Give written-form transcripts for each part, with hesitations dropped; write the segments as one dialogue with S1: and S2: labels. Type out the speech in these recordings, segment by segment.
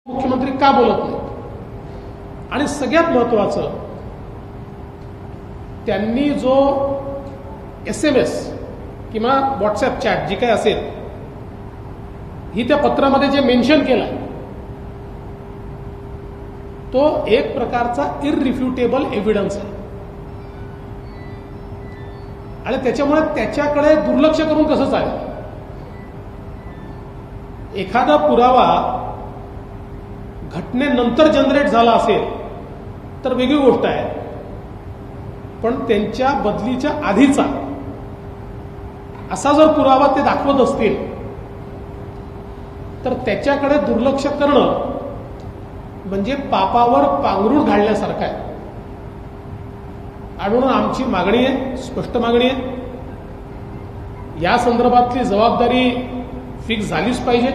S1: मुख्यमंत्री का बोलत नाही? आणि सगळ्यात महत्त्वाचं, त्यांनी जो SMS किंवा व्हॉट्सअप चॅट जी काय असेल ही त्या पत्रामध्ये जे मेन्शन केलं तो एक प्रकारचा इररिफ्युटेबल एव्हिडन्स आहे आणि त्याच्यामुळे त्याच्याकडे दुर्लक्ष करून कसं चालेल? एखादा पुरावा घटनेनंतर जनरेट झाला असेल तर वेगळी गोष्ट आहे, पण त्यांच्या बदलीच्या आधीचा असा जर पुरावा ते दाखवत असतील तर त्याच्याकडे दुर्लक्ष करणं म्हणजे पापावर पांघरूण घालण्यासारखं आहे. आणि म्हणून आमची मागणी आहे, स्पष्ट मागणी आहे, या संदर्भातली जबाबदारी फिक्स झालीच पाहिजे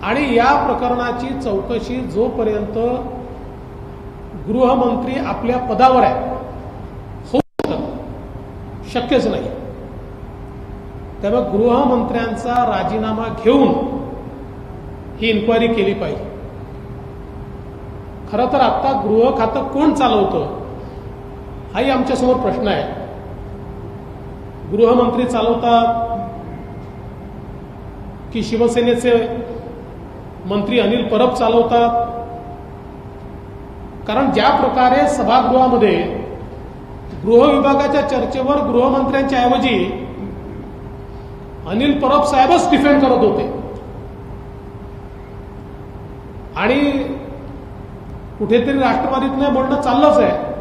S1: आणि या प्रकरणाची चौकशी जोपर्यंत गृहमंत्री आपल्या पदावर आहे होऊ शकत शक्यच नाही. त्यामुळे गृहमंत्र्यांचा राजीनामा घेऊन ही इन्क्वायरी केली पाहिजे. खरं तर आता गृह खातं कोण चालवतं हाही आमच्यासमोर प्रश्न आहे. गृहमंत्री चालवतात की शिवसेनेचे मंत्री अनिल परब चालवतात? कारण ज्या प्रकारे सभागृहामध्ये गृह विभागाच्या चर्चेवर गृहमंत्र्यांच्या ऐवजी अनिल परब साहेबच डिफेंड करत होते आणि कुठेतरी राष्ट्रवादीतनं बोलणं चाललंच आहे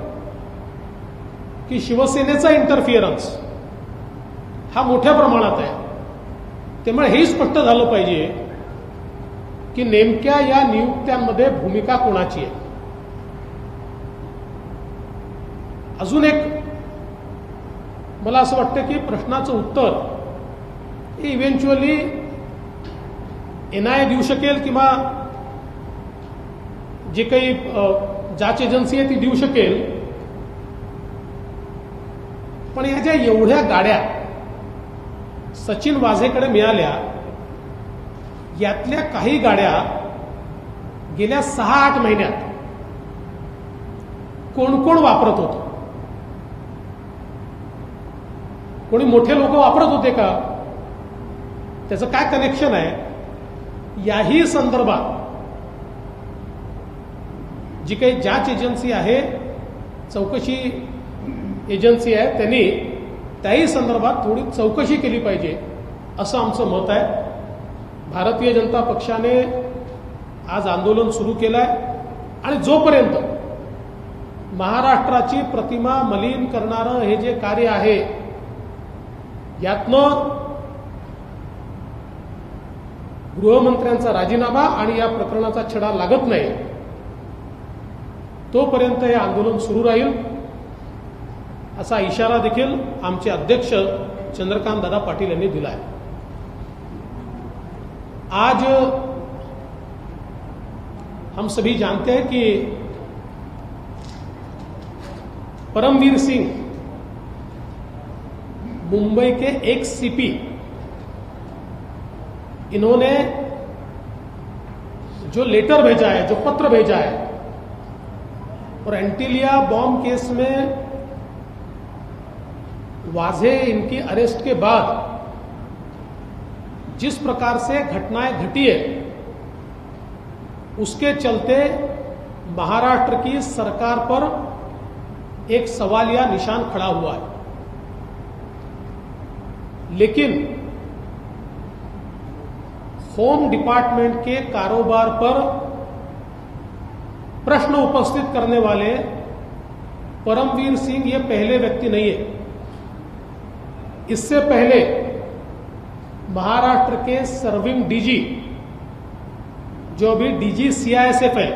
S1: की शिवसेनेचा इंटरफिअरन्स हा मोठ्या प्रमाणात आहे. त्यामुळे हेही स्पष्ट झालं पाहिजे की नेमक्या या नियुक्त्यांमध्ये भूमिका कोणाची आहे. अजून एक मला असं वाटतं की प्रश्नाचं उत्तर हे इव्हेंच्युअली NIA देऊ शकेल किंवा जे काही जांच एजन्सी आहे ती देऊ शकेल, पण या ज्या एवढ्या गाड्या सचिन वाझेकडे मिळाल्या यातल्या काही गाड्या गेल्या 6-8 महिन्यात कोण कोण वापरत होतं? कोणी मोठे लोक वापरत होते का? त्याचं काय कनेक्शन आहे? याही संदर्भात जी काही जांच एजन्सी आहे, चौकशी एजन्सी आहे, त्यांनी त्याही संदर्भात थोडी चौकशी केली पाहिजे असं आमचं मत आहे. भारतीय जनता पक्षाने आज आंदोलन सुरू केलं आहे आणि जोपर्यंत महाराष्ट्राची प्रतिमा मलिन करणारं हे जे कार्य आहे यातनं गृहमंत्र्यांचा राजीनामा आणि या प्रकरणाचा छडा लागत नाही तोपर्यंत हे आंदोलन सुरू राहील असा इशारा देखील आमचे अध्यक्ष चंद्रकांत दादा पाटील यांनी दिला आहे. आज हम सभी जानते हैं कि परमवीर सिंह मुंबई के एक CP, इन्होंने जो लेटर भेजा है, जो पत्र भेजा है और एंटीलिया बॉम्ब केस में वाजे इनकी अरेस्ट के बाद जिस प्रकार से घटनाएं घटी है उसके चलते महाराष्ट्र की सरकार पर एक सवालिया निशान खड़ा हुआ है. लेकिन होम डिपार्टमेंट के कारोबार पर प्रश्न उपस्थित करने वाले परमवीर सिंह ये पहले व्यक्ति नहीं है. इससे पहले महाराष्ट्र के सर्विंग DG, जो अभी DG CISF है,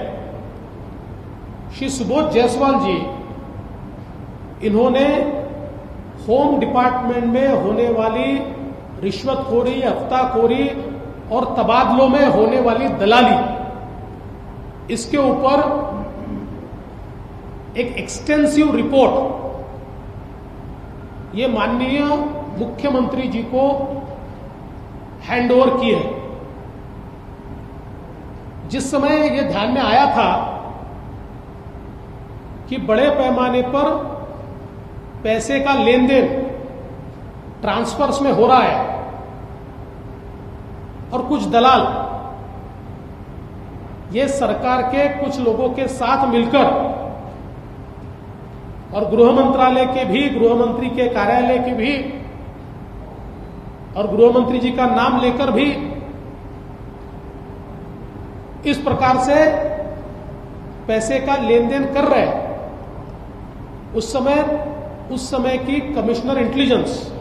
S1: श्री सुबोध जायसवाल जी, इन्होंने होम डिपार्टमेंट में होने वाली रिश्वतखोरी, हफ्ताखोरी और तबादलों में होने वाली दलाली, इसके ऊपर एक एक्सटेंसिव रिपोर्ट ये माननीय मुख्यमंत्री जी को हैंडओवर की है। जिस समय ये ध्यान में आया था कि बड़े पैमाने पर पैसे का लेन देन ट्रांसफर्स में हो रहा है और कुछ दलाल ये सरकार के कुछ लोगों के साथ मिलकर और गृह मंत्रालय के भी, गृह मंत्री के कार्यालय के भी और गृह मंत्री जी का नाम लेकर भी इस प्रकार से पैसे का लेन देन कर रहे हैं। उस समय की कमिश्नर इंटेलिजेंस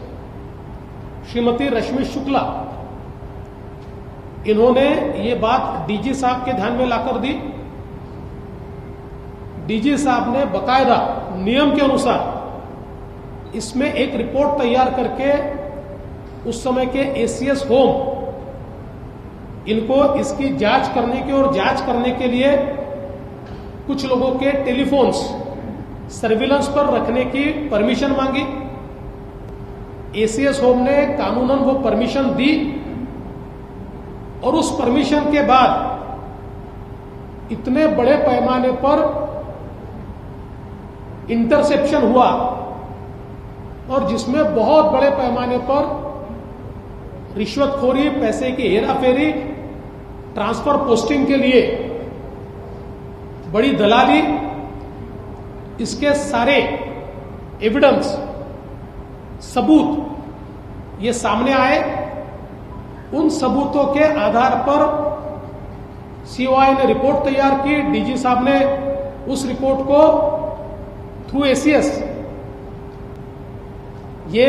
S1: श्रीमती रश्मि शुक्ला, इन्होंने ये बात डीजी साहब के ध्यान में लाकर दी। डीजी साहब ने बकायदा नियम के अनुसार इसमें एक रिपोर्ट तैयार करके उस समय के एसीएस होम इनको इसकी जांच करने की और जांच करने के लिए कुछ लोगों के टेलीफोन्स सर्विलांस पर रखने की परमिशन मांगी। एसीएस होम ने कानूनन वो परमिशन दी और उस परमिशन के बाद इतने बड़े पैमाने पर इंटरसेप्शन हुआ और जिसमें बहुत बड़े पैमाने पर रिश्वतखोरी, पैसे की हेराफेरी, ट्रांसफर पोस्टिंग के लिए बड़ी दलाली, इसके सारे एविडेंस, सबूत ये सामने आए। उन सबूतों के आधार पर सीओआई ने रिपोर्ट तैयार की। डीजी साहब ने उस रिपोर्ट को थ्रू एसीएस ये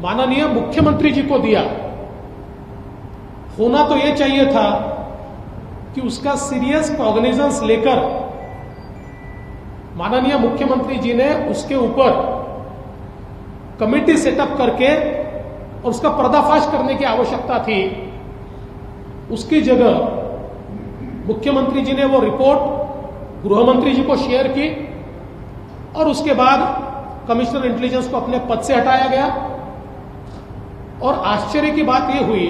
S1: माननीय मुख्यमंत्री जी को दिया। होना तो ये चाहिए था कि उसका सीरियस कॉग्निजेंस लेकर माननीय मुख्यमंत्री जी ने उसके ऊपर कमेटी सेटअप करके और उसका पर्दाफाश करने की आवश्यकता थी। उसकी जगह मुख्यमंत्री जी ने वो रिपोर्ट गृह मंत्री जी को शेयर की और उसके बाद कमिश्नर इंटेलिजेंस को अपने पद से हटाया गया। और आश्चर्य की बात यह हुई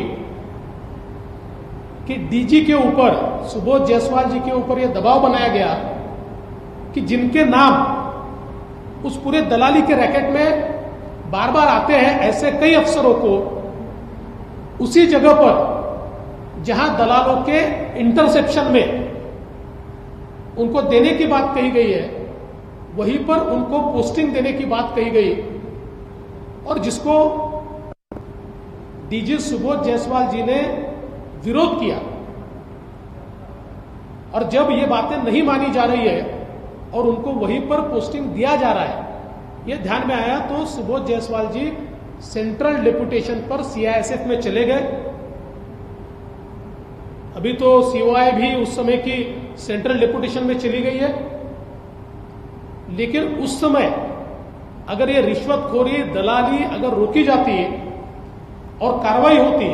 S1: कि डीजी के ऊपर, सुबोध जायसवाल जी के ऊपर यह दबाव बनाया गया कि जिनके नाम उस पूरे दलाली के रैकेट में बार बार आते हैं, ऐसे कई अफसरों को उसी जगह पर जहां दलालों के इंटरसेप्शन में उनको देने की बात कही गई है, वहीं पर उनको पोस्टिंग देने की बात कही गई और जिसको डीजी सुबोध जायसवाल जी ने विरोध किया। और जब ये बातें नहीं मानी जा रही है और उनको वहीं पर पोस्टिंग दिया जा रहा है, ये ध्यान में आया तो सुबोध जायसवाल जी सेंट्रल डेपुटेशन पर सीआईएसएफ में चले गए। अभी तो सीओआई भी उस समय की सेंट्रल डेपुटेशन में चली गई है, लेकिन उस समय अगर ये रिश्वतखोरी, दलाली अगर रोकी जाती और कार्रवाई होती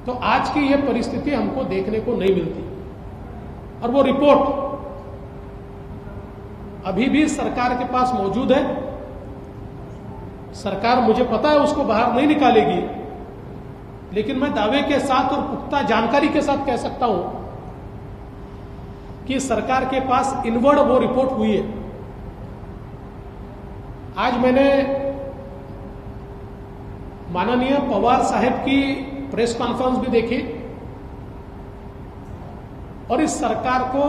S1: तो आज की ये परिस्थिति हमको देखने को नहीं मिलती। और वो रिपोर्ट अभी भी सरकार के पास मौजूद है। सरकार, मुझे पता है, उसको बाहर नहीं निकालेगी, लेकिन मैं दावे के साथ और पुख्ता जानकारी के साथ कह सकता हूं कि सरकार के पास इनवर्ड वो रिपोर्ट हुई है। आज मैंने माननीय पवार साहब की प्रेस कॉन्फ्रेंस भी देखी और इस सरकार को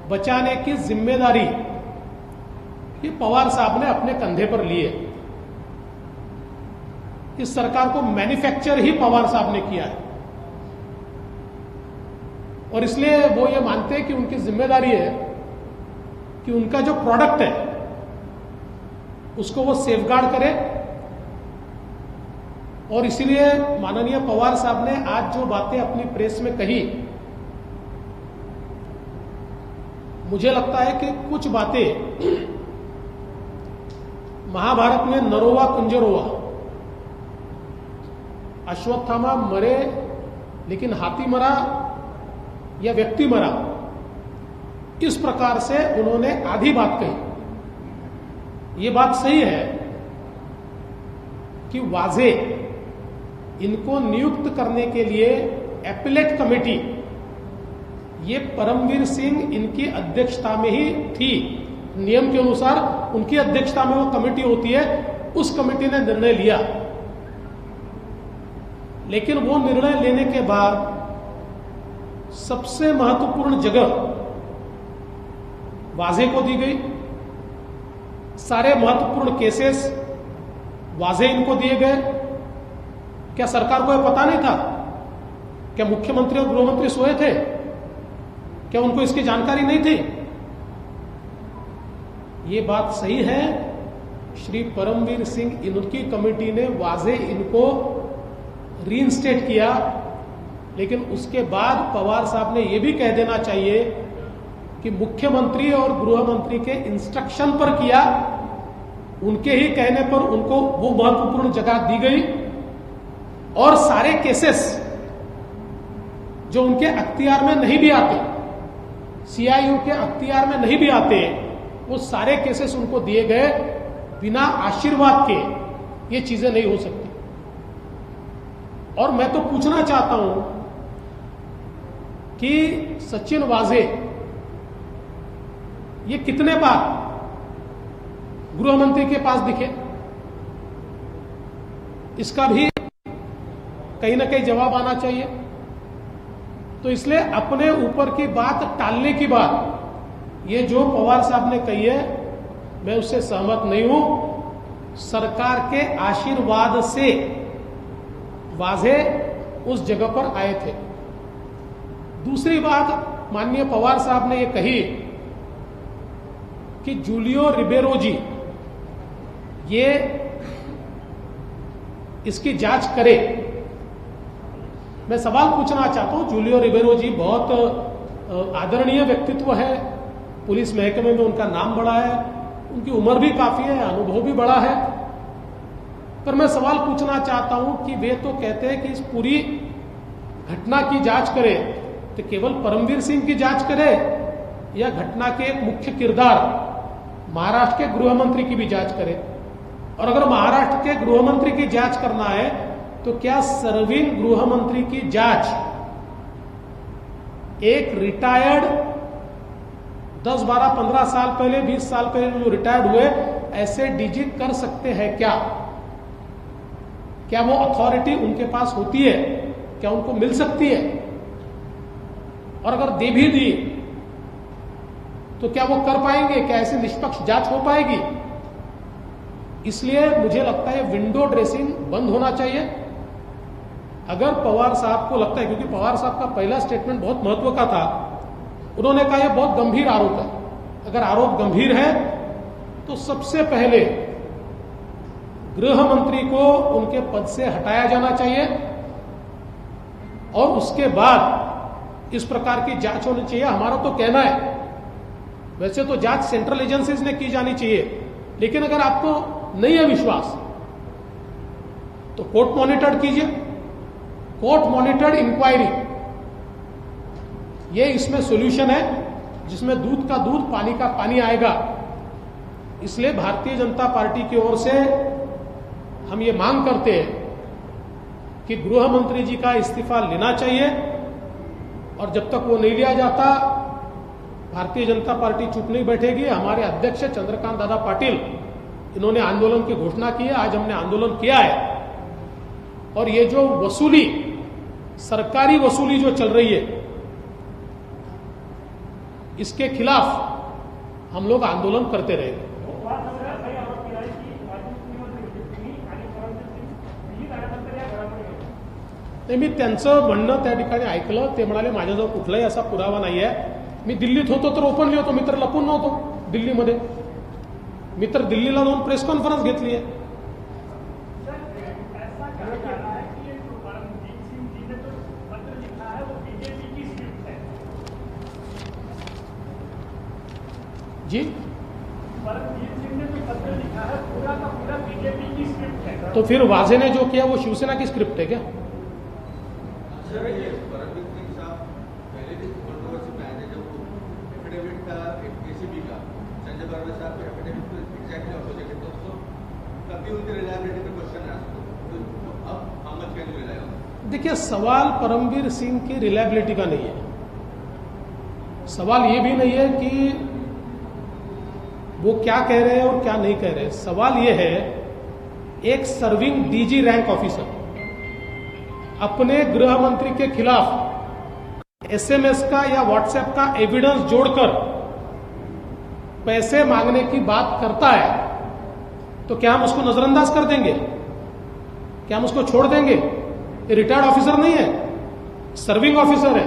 S1: बचाने की जिम्मेदारी ये पवार साहब ने अपने कंधे पर ली है। इस सरकार को मैन्युफैक्चर ही पवार साहब ने किया है और इसलिए वो ये मानते हैं कि उनकी जिम्मेदारी है कि उनका जो प्रोडक्ट है उसको वो सेफगार्ड करे। और इसीलिए माननीय पवार साहब ने आज जो बातें अपनी प्रेस में कही, मुझे लगता है कि कुछ बातें महाभारत में नरोवा कुंजरोवा, अश्वत्थामा मरे लेकिन हाथी मरा या व्यक्ति मरा, इस प्रकार से उन्होंने आधी बात कही। ये बात सही है कि वाजे इनको नियुक्त करने के लिए एपिलेट कमेटी, ये परमवीर सिंह इनकी अध्यक्षता में ही थी। नियम के अनुसार उनकी अध्यक्षता में वो कमेटी होती है, उस कमेटी ने निर्णय लिया। लेकिन वो निर्णय लेने के बाद सबसे महत्वपूर्ण जगह वाजे को दी गई। सारे महत्वपूर्ण केसेस वाजे इनको दिए गए। क्या सरकार को यह पता नहीं था? क्या मुख्यमंत्री और गृहमंत्री सोए थे? क्या उनको इसकी जानकारी नहीं थी? ये बात सही है, श्री परमवीर सिंह इनकी कमेटी ने वाजे इनको रीइंस्टेट किया। लेकिन उसके बाद पवार साहब ने यह भी कह देना चाहिए कि मुख्यमंत्री और गृह मंत्री के इंस्ट्रक्शन पर किया, उनके ही कहने पर उनको वो महत्वपूर्ण जगह दी गई। और सारे केसेस जो उनके अख्तियार में नहीं भी आते, सीआईयू के अख्तियार में नहीं भी आते, वो सारे केसेस उनको दिए गए। बिना आशीर्वाद के ये चीजें नहीं हो सकती। और मैं तो पूछना चाहता हूं कि सचिन वाजे ये कितने बार गृह मंत्री के पास दिखे? इसका भी कहीं ना कहीं जवाब आना चाहिए। तो इसलिए अपने ऊपर की बात टालने की बात ये जो पवार साहब ने कही है, मैं उससे सहमत नहीं हूं। सरकार के आशीर्वाद से वाजे उस जगह पर आए थे। दूसरी बात, माननीय पवार साहब ने यह कही कि जूलियो रिबेरो जी ये इसकी जांच करे। मैं सवाल पूछना चाहता हूं, जूलियो रिबेरो जी बहुत आदरणीय व्यक्तित्व है, पुलिस महकमे में उनका नाम बड़ा है, उनकी उम्र भी काफी है, अनुभव भी बड़ा है। पर मैं सवाल पूछना चाहता हूं कि वे तो कहते हैं कि इस पूरी घटना की जांच करे, तो केवल परमवीर सिंह की जांच करे या घटना के एक मुख्य किरदार महाराष्ट्र के गृह मंत्री की भी जांच करे? और अगर महाराष्ट्र के गृह मंत्री की जांच करना है तो क्या सर्विंग गृह मंत्री की जांच एक रिटायर्ड 10, 12, 15 साल पहले, 20 साल पहले जो रिटायर्ड हुए ऐसे डीजी कर सकते हैं क्या? क्या वो अथॉरिटी उनके पास होती है? क्या उनको मिल सकती है? और अगर दे भी दी तो क्या वो कर पाएंगे? क्या ऐसी निष्पक्ष जांच हो पाएगी? इसलिए मुझे लगता है विंडो ड्रेसिंग बंद होना चाहिए। अगर पवार साहब को लगता है, क्योंकि पवार साहब का पहला स्टेटमेंट बहुत महत्व का था, उन्होंने कहा यह बहुत गंभीर आरोप है। अगर आरोप गंभीर है तो सबसे पहले गृह मंत्री को उनके पद से हटाया जाना चाहिए और उसके बाद इस प्रकार की जांच होनी चाहिए। हमारा तो कहना है, वैसे तो जांच सेंट्रल एजेंसीज ने की जानी चाहिए, लेकिन अगर आपको नहीं है विश्वास तो कोर्ट मॉनिटर्ड कीजिए, कोर्ट मॉनिटर्ड इंक्वायरी, ये इसमें सॉल्यूशन है जिसमें दूध का दूध, पानी का पानी आएगा। इसलिए भारतीय जनता पार्टी की ओर से हम ये मांग करते हैं कि गृह मंत्री जी का इस्तीफा लेना चाहिए, और जब तक वो नहीं लिया जाता भारतीय जनता पार्टी चुप नहीं बैठेगी। हमारे अध्यक्ष चंद्रकांत दादा पाटिल, इन्होंने आंदोलन की घोषणा की है, आज हमने आंदोलन किया है। और ये जो वसूली, सरकारी वसूली जो चल रही है, इसके खिलाफ हम लोग आंदोलन करते रहेंगे। नाही, मी त्यांचं म्हणणं त्या ठिकाणी ऐकलं। ते म्हणाले माझ्याजवळ कुठलाही असा पुरावा नाही आहे, मी दिल्लीत होतो तर ओपनली होतो, मी तर लपून नव्हतो दिल्लीमध्ये, मी तर दिल्लीला जाऊन प्रेस कॉन्फरन्स घेतली आहे। जी, परमजीत सिंह ने जो पत्र लिखा है पूरा का पूरा बीजेपी की स्क्रिप्ट है। तो फिर वाजे ने जो किया वो शिवसेना की स्क्रिप्ट है क्या?
S2: परमजीत सिंह साहब पहले भी कंट्रोवर्सी में आए थे, जब एफिडेविट का एसीबी का संजय बर्वे साहब के एफिडेविट को एग्जैक्टली ऑपोजिट है, तो उसको कभी उनके रिलायबिलिटी पे क्वेश्चन है, तो अब हम मच कैन रिलाय ऑन
S1: देखिए, सवाल परमवीर सिंह की रिलायबिलिटी का नहीं है। सवाल ये भी नहीं है कि वो क्या कह रहे हैं और क्या नहीं कह रहे। सवाल ये है, एक सर्विंग डीजी रैंक ऑफिसर अपने गृह मंत्री के खिलाफ एसएमएस का या व्हाट्सएप का एविडेंस जोड़कर पैसे मांगने की बात करता है, तो क्या हम उसको नजरअंदाज कर देंगे? क्या हम उसको छोड़ देंगे? ये रिटायर्ड ऑफिसर नहीं है, सर्विंग ऑफिसर है,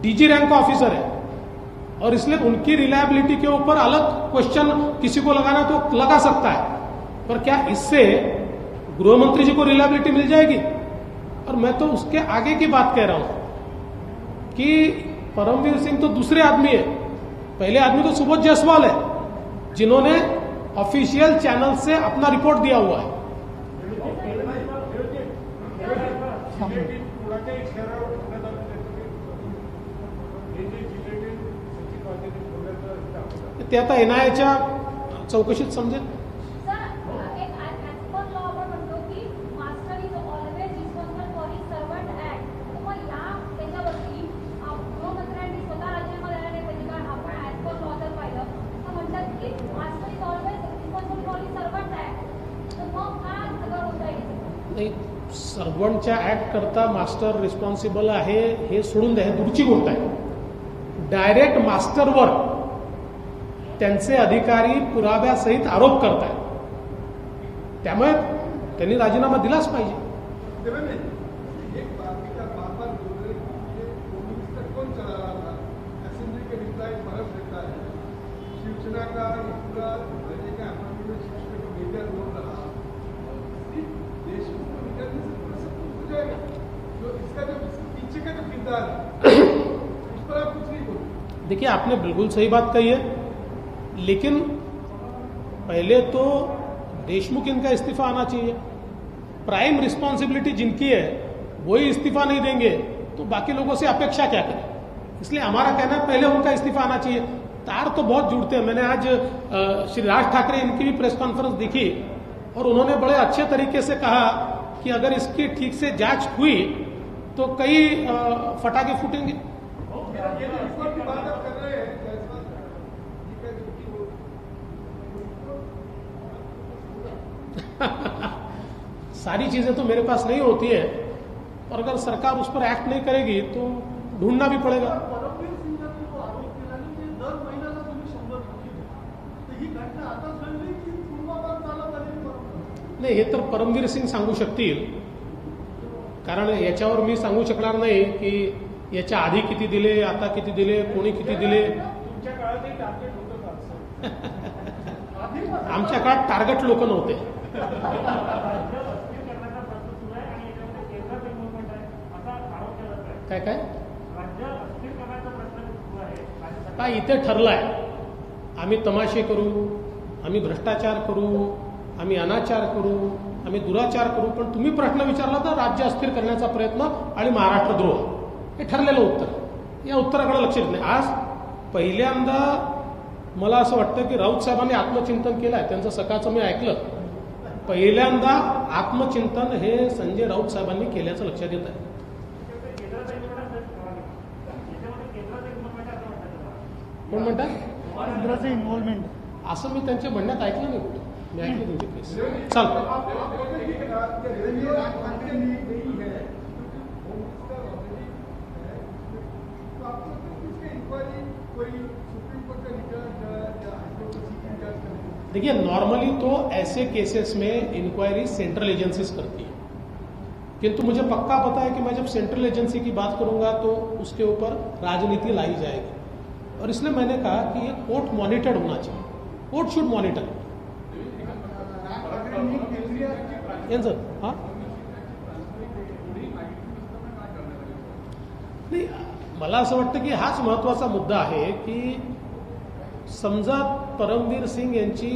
S1: डीजी रैंक का ऑफिसर है, और इसलिए उनकी रिलायबिलिटी के ऊपर अलग क्वेश्चन किसी को लगाना तो लगा सकता है, पर क्या इससे गृह मंत्री जी को रिलायबिलिटी मिल जाएगी? और मैं तो उसके आगे की बात कह रहा हूं कि परमवीर सिंह तो दूसरे आदमी है। पहले आदमी तो सुबोध जायसवाल है, जिन्होंने ऑफिशियल चैनल से अपना रिपोर्ट दिया हुआ है। ते आता एनआयच्या चौकशीत समजेल। नाही, सर्वंटच्या ऍक्ट करता मास्टर रिस्पॉन्सिबल आहे हे सोडून द्या, हे दूरची गोष्ट आहे। डायरेक्ट मास्टरवर त्यांचे अधिकारी पुराव्यासहित आरोप करतायत, त्यामुळे त्यांनी राजीनामा दिलाच पाहिजे। देखिए, आपने बिल्कुल सही बात कही है, लेकिन पहले तो देशमुख इनका इस्तीफा आना चाहिए। प्राइम रिस्पॉन्सिबिलिटी जिनकी है वही इस्तीफा नहीं देंगे तो बाकी लोगों से अपेक्षा क्या करें? इसलिए हमारा कहना है पहले उनका इस्तीफा आना चाहिए। तार तो बहुत जुड़ते हैं। मैंने आज श्री राज ठाकरे इनकी भी प्रेस कॉन्फ्रेंस देखी और उन्होंने बड़े अच्छे तरीके से कहा कि अगर इसकी ठीक से जांच हुई तो कई फटाके फूटेंगे। सारी चीजें तो मेरे पास नहीं होती है, और अगर सरकार उस पर एक्ट नहीं करेगी तो ढूंढना भी पड़ेगा। नाही, हे तर परमवीर सिंग सांगू शकतील, कारण याच्यावर मी सांगू शकणार नाही की याच्या आधी किती दिले, आता किती दिले, कोणी किती दिले। आमच्या काळात टार्गेट लोक नव्हते। काय काय काय इथे ठरलाय, आम्ही तमाशे करू, आम्ही भ्रष्टाचार करू, आम्ही अनाचार करू, आम्ही दुराचार करू, पण तुम्ही प्रश्न विचारला तर राज्य अस्थिर करण्याचा प्रयत्न आणि महाराष्ट्रद्रोह, हे ठरलेलं उत्तर। या उत्तराकडे लक्ष देत नाही। आज पहिल्यांदा मला असं वाटतं की राऊत साहेबांनी आत्मचिंतन केलं आहे, त्यांचं सकाळचं मी ऐकलं। पहिल्यांदा आत्मचिंतन हे संजय राऊत साहेबांनी केल्याचं लक्षात येत आहे। कोण म्हणतात केंद्राचं इन्व्हॉल्वमेंट? असं मी त्यांच्या म्हणण्यात ऐकलं नाही कुठे। मी ऐकलं तुमचे केस। चालतं। देखिए, नॉर्मली तो ऐसे केसेस में इंक्वायरी सेंट्रल एजेंसीज करती है, किंतु मुझे पक्का पता है कि मैं जब सेंट्रल एजेंसी की बात करूंगा तो उसके ऊपर राजनीति लाई जाएगी, और इसलिए मैंने कहा कि ये कोर्ट मॉनिटर्ड होना चाहिए। Court should monitor. सर, हाँ नाही, मला असं वाटतं की हाच महत्वाचा मुद्दा आहे की समजा परमवीर सिंग यांची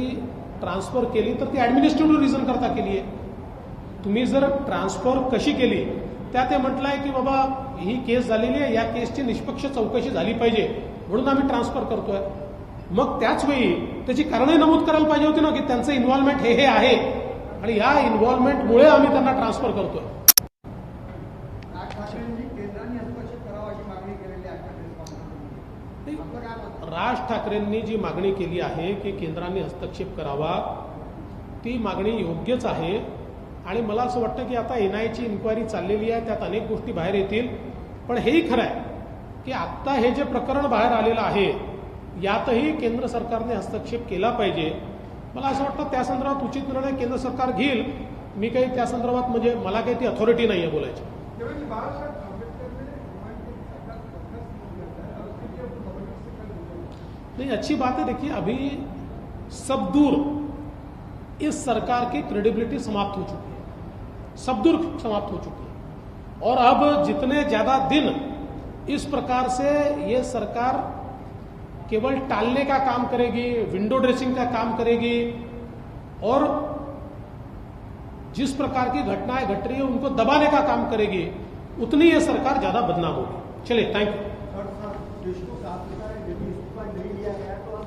S1: ट्रान्सफर केली तर ती ऍडमिनिस्ट्रेटिव्ह रिझन करता केली आहे। तुम्ही जर ट्रान्सफर कशी केली, त्यात ते म्हटलंय की बाबा ही केस झालेली आहे, या केसची निष्पक्ष चौकशी झाली पाहिजे म्हणून आम्ही ट्रान्सफर करतोय। मग त्याच वेळी त्याची कारणं नमूद करायला पाहिजे होती ना की त्यांचं इन्व्हॉल्वमेंट हे आहे आणि या इन्व्हॉल्वमेंटमुळे आम्ही त्यांना ट्रान्सफर करतोय। राज ठाकरेंनी जी मागणी केली आहे की केंद्राने हस्तक्षेप करावा ती मागणी योग्यच आहे आणि मला असं वाटतं की आता एनआयची इन्क्वायरी चाललेली आहे, त्यात अनेक गोष्टी बाहेर येतील. पण हेही खरं आहे की आत्ता हे जे प्रकरण बाहेर आलेलं आहे यातही केंद्र सरकारने हस्तक्षेप केला पाहिजे. मला असं वाटतं त्या संदर्भात उचित निर्णय केंद्र सरकार घेईल. मी काही त्या संदर्भात म्हणजे मला काही ती अथॉरिटी नाही आहे बोलायची. नहीं, अच्छी बात है. देखिए अभी सब दूर इस सरकार की क्रेडिबिलिटी समाप्त हो चुकी है, सब दूर समाप्त हो चुकी है. और अब जितने ज्यादा दिन इस प्रकार से ये सरकार केवल टालने का काम करेगी, विंडो ड्रेसिंग का काम करेगी और जिस प्रकार की घटनाएं घट रही है उनको दबाने का काम करेगी, उतनी ये सरकार ज्यादा बदनाम होगी. चलिए, थैंक यू.
S3: देशमुख साहब के यदि इस्तीफा नहीं लिया गया तो